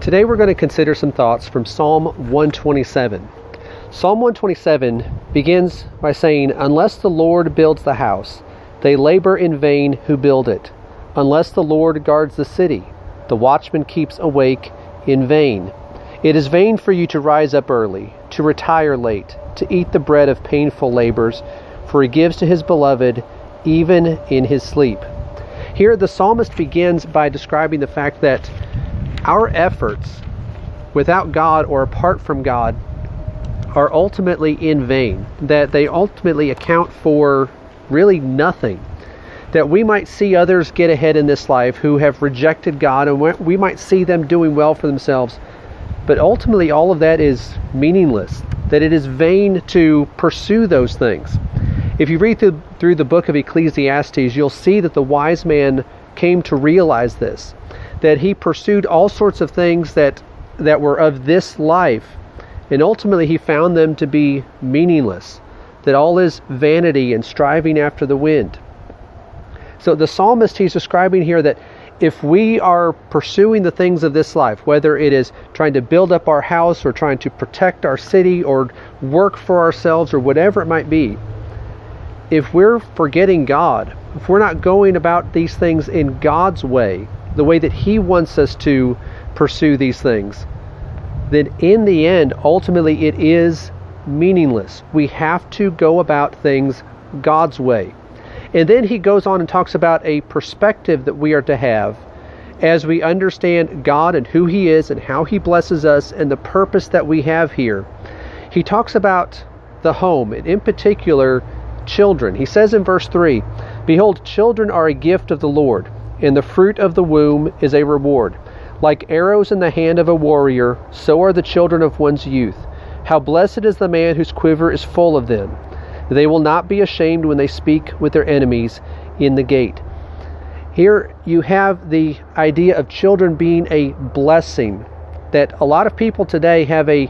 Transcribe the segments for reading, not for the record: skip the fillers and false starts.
Today we're going to consider some thoughts from Psalm 127. Psalm 127 begins by saying, "Unless the Lord builds the house, they labor in vain who build it. Unless the Lord guards the city, the watchman keeps awake in vain. It is vain for you to rise up early, to retire late, to eat the bread of painful labors, for he gives to his beloved even in his sleep." Here the psalmist begins by describing the fact that our efforts without God or apart from God are ultimately in vain, that they ultimately account for really nothing. That we might see others get ahead in this life who have rejected God, and we might see them doing well for themselves, but ultimately all of that is meaningless, that it is vain to pursue those things. If you read through the book of Ecclesiastes, you'll see that the wise man came to realize this, that he pursued all sorts of things that were of this life, and ultimately he found them to be meaningless, that all is vanity and striving after the wind. So the psalmist, he's describing here that if we are pursuing the things of this life, whether it is trying to build up our house or trying to protect our city or work for ourselves or whatever it might be, if we're forgetting God, if we're not going about these things in God's way, the way that He wants us to pursue these things, then in the end, ultimately it is meaningless. We have to go about things God's way. And then he goes on and talks about a perspective that we are to have as we understand God and who He is and how He blesses us and the purpose that we have here. He talks about the home, and in particular, children. He says in verse 3, "Behold, children are a gift of the Lord, and the fruit of the womb is a reward. Like arrows in the hand of a warrior, so are the children of one's youth. How blessed is the man whose quiver is full of them. They will not be ashamed when they speak with their enemies in the gate." Here you have the idea of children being a blessing, that a lot of people today have a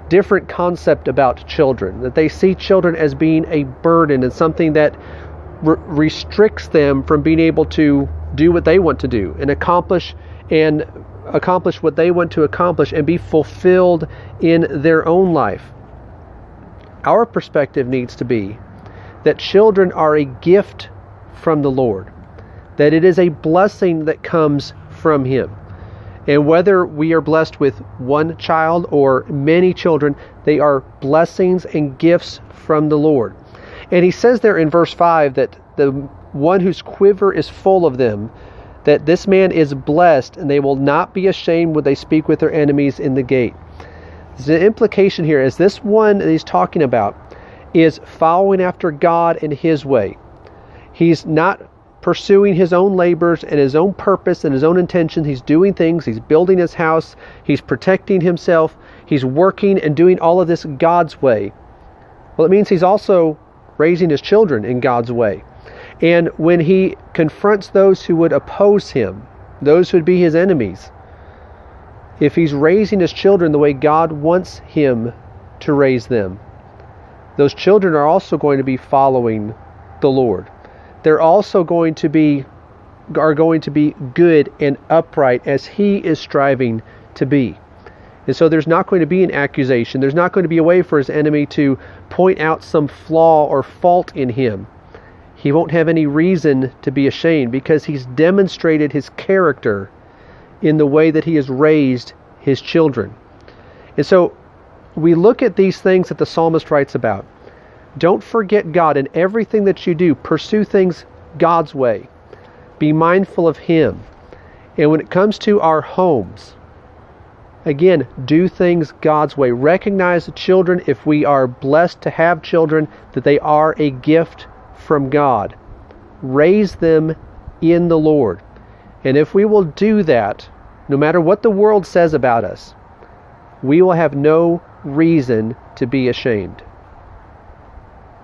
different concept about children, that they see children as being a burden and something that restricts them from being able to do what they want to do and accomplish what they want to accomplish and be fulfilled in their own life. Our perspective needs to be that children are a gift from the Lord, that it is a blessing that comes from Him. And whether we are blessed with one child or many children, they are blessings and gifts from the Lord. And he says there in verse 5 that the one whose quiver is full of them, that this man is blessed, and they will not be ashamed when they speak with their enemies in the gate. The implication here is this one that he's talking about is following after God in His way. He's not pursuing his own labors and his own purpose and his own intentions. He's doing things. He's building his house. He's protecting himself. He's working and doing all of this God's way. Well, it means he's also raising his children in God's way. And when he confronts those who would oppose him, those who would be his enemies, if he's raising his children the way God wants him to raise them, those children are also going to be following the Lord. They're also going to be good and upright as He is striving to be. And so there's not going to be an accusation. There's not going to be a way for his enemy to point out some flaw or fault in him. He won't have any reason to be ashamed because he's demonstrated his character in the way that he has raised his children. And so we look at these things that the psalmist writes about. Don't forget God in everything that you do. Pursue things God's way. Be mindful of Him. And when it comes to our homes, again, do things God's way. Recognize the children, if we are blessed to have children, that they are a gift from God. Raise them in the Lord. And if we will do that, no matter what the world says about us, we will have no reason to be ashamed.